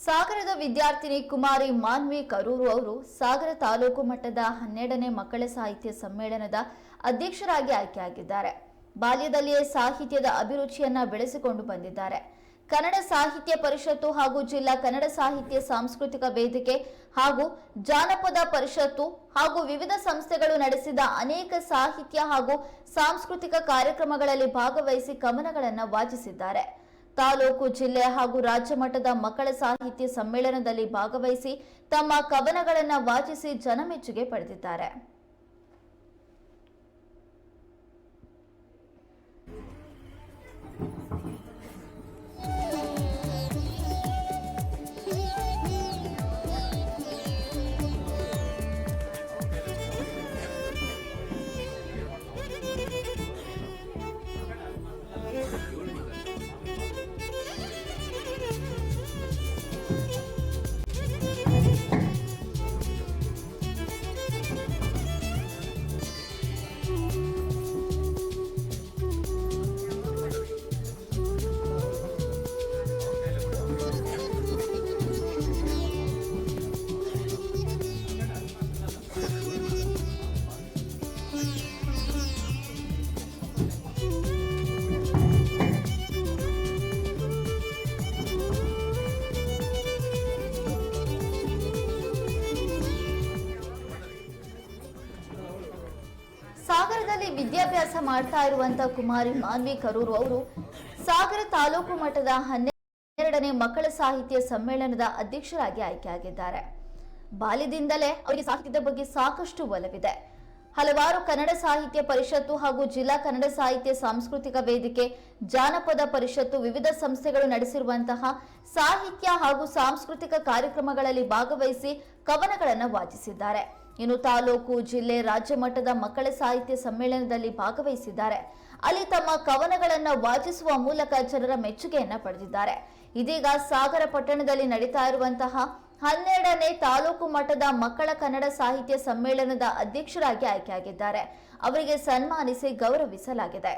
ಸಾಗರದ ವಿದ್ಯಾರ್ಥಿನಿ ಕುಮಾರಿ ಮಾನ್ವಿ ಕರೂರು ಅವರು ಸಾಗರ ತಾಲೂಕು ಮಟ್ಟದ 12ನೇ ಮಕ್ಕಳ ಸಾಹಿತ್ಯ ಸಮ್ಮೇಳನದ ಅಧ್ಯಕ್ಷರಾಗಿ ಆಯ್ಕೆಯಾಗಿದ್ದಾರೆ. ಬಾಲ್ಯದಲ್ಲಿಯೇ ಸಾಹಿತ್ಯದ ಅಭಿರುಚಿಯನ್ನ ಬೆಳೆಸಿಕೊಂಡು ಬಂದಿದ್ದಾರೆ. ಕನ್ನಡ ಸಾಹಿತ್ಯ ಪರಿಷತ್ತು ಹಾಗೂ ಜಿಲ್ಲಾ ಕನ್ನಡ ಸಾಹಿತ್ಯ ಸಾಂಸ್ಕೃತಿಕ ವೇದಿಕೆ ಹಾಗೂ ಜಾನಪದ ಪರಿಷತ್ತು ಹಾಗೂ ವಿವಿಧ ಸಂಸ್ಥೆಗಳು ನಡೆಸಿದ ಅನೇಕ ಸಾಹಿತ್ಯ ಹಾಗೂ ಸಾಂಸ್ಕೃತಿಕ ಕಾರ್ಯಕ್ರಮಗಳಲ್ಲಿ ಭಾಗವಹಿಸಿ ಕವನಗಳನ್ನು ವಾಚಿಸಿದ್ದಾರೆ. ತಾಲೂಕು, ಜಿಲ್ಲೆ ಹಾಗೂ ರಾಜ್ಯ ಮಟ್ಟದ ಮಕ್ಕಳ ಸಾಹಿತ್ಯ ಸಮ್ಮೇಳನದಲ್ಲಿ ಭಾಗವಹಿಸಿ ತಮ್ಮ ಕವನಗಳನ್ನು ವಾಚಿಸಿ ಜನಮೆಚ್ಚುಗೆ ಪಡೆದಿದ್ದಾರೆ. ಸಾಗರದಲ್ಲಿ ವಿದ್ಯಾಭ್ಯಾಸ ಮಾಡ್ತಾ ಇರುವಂತಹ ಕುಮಾರಿ ಮಾನ್ವಿ ಕರೂರು ಅವರು ಸಾಗರ ತಾಲೂಕು ಮಟ್ಟದ 12ನೇ ಮಕ್ಕಳ ಸಾಹಿತ್ಯ ಸಮ್ಮೇಳನದ ಅಧ್ಯಕ್ಷರಾಗಿ ಆಯ್ಕೆಯಾಗಿದ್ದಾರೆ. ಬಾಲ್ಯದಿಂದಲೇ ಅವರಿಗೆ ಸಾಹಿತ್ಯದ ಬಗ್ಗೆ ಸಾಕಷ್ಟು ಒಲವಿದೆ. ಹಲವಾರು ಕನ್ನಡ ಸಾಹಿತ್ಯ ಪರಿಷತ್ತು ಹಾಗೂ ಜಿಲ್ಲಾ ಕನ್ನಡ ಸಾಹಿತ್ಯ ಸಾಂಸ್ಕೃತಿಕ ವೇದಿಕೆ, ಜಾನಪದ ಪರಿಷತ್ತು, ವಿವಿಧ ಸಂಸ್ಥೆಗಳು ನಡೆಸಿರುವಂತಹ ಸಾಹಿತ್ಯ ಹಾಗೂ ಸಾಂಸ್ಕೃತಿಕ ಕಾರ್ಯಕ್ರಮಗಳಲ್ಲಿ ಭಾಗವಹಿಸಿ ಕವನಗಳನ್ನು ವಾಚಿಸಿದ್ದಾರೆ. ಇನ್ನು ತಾಲೂಕು, ಜಿಲ್ಲೆ, ರಾಜ್ಯ ಮಟ್ಟದ ಮಕ್ಕಳ ಸಾಹಿತ್ಯ ಸಮ್ಮೇಳನದಲ್ಲಿ ಭಾಗವಹಿಸಿದ್ದಾರೆ. ಅಲ್ಲಿ ತಮ್ಮ ಕವನಗಳನ್ನು ವಾಚಿಸುವ ಮೂಲಕ ಜನರ ಮೆಚ್ಚುಗೆಯನ್ನ ಪಡೆದಿದ್ದಾರೆ. ಇದೀಗ ಸಾಗರ ಪಟ್ಟಣದಲ್ಲಿ ನಡೀತಾ ಇರುವಂತಹ 12ನೇ ತಾಲೂಕು ಮಟ್ಟದ ಮಕ್ಕಳ ಕನ್ನಡ ಸಾಹಿತ್ಯ ಸಮ್ಮೇಳನದ ಅಧ್ಯಕ್ಷರಾಗಿ ಆಯ್ಕೆಯಾಗಿದ್ದಾರೆ. ಅವರಿಗೆ ಸನ್ಮಾನಿಸಿ ಗೌರವಿಸಲಾಗಿದೆ.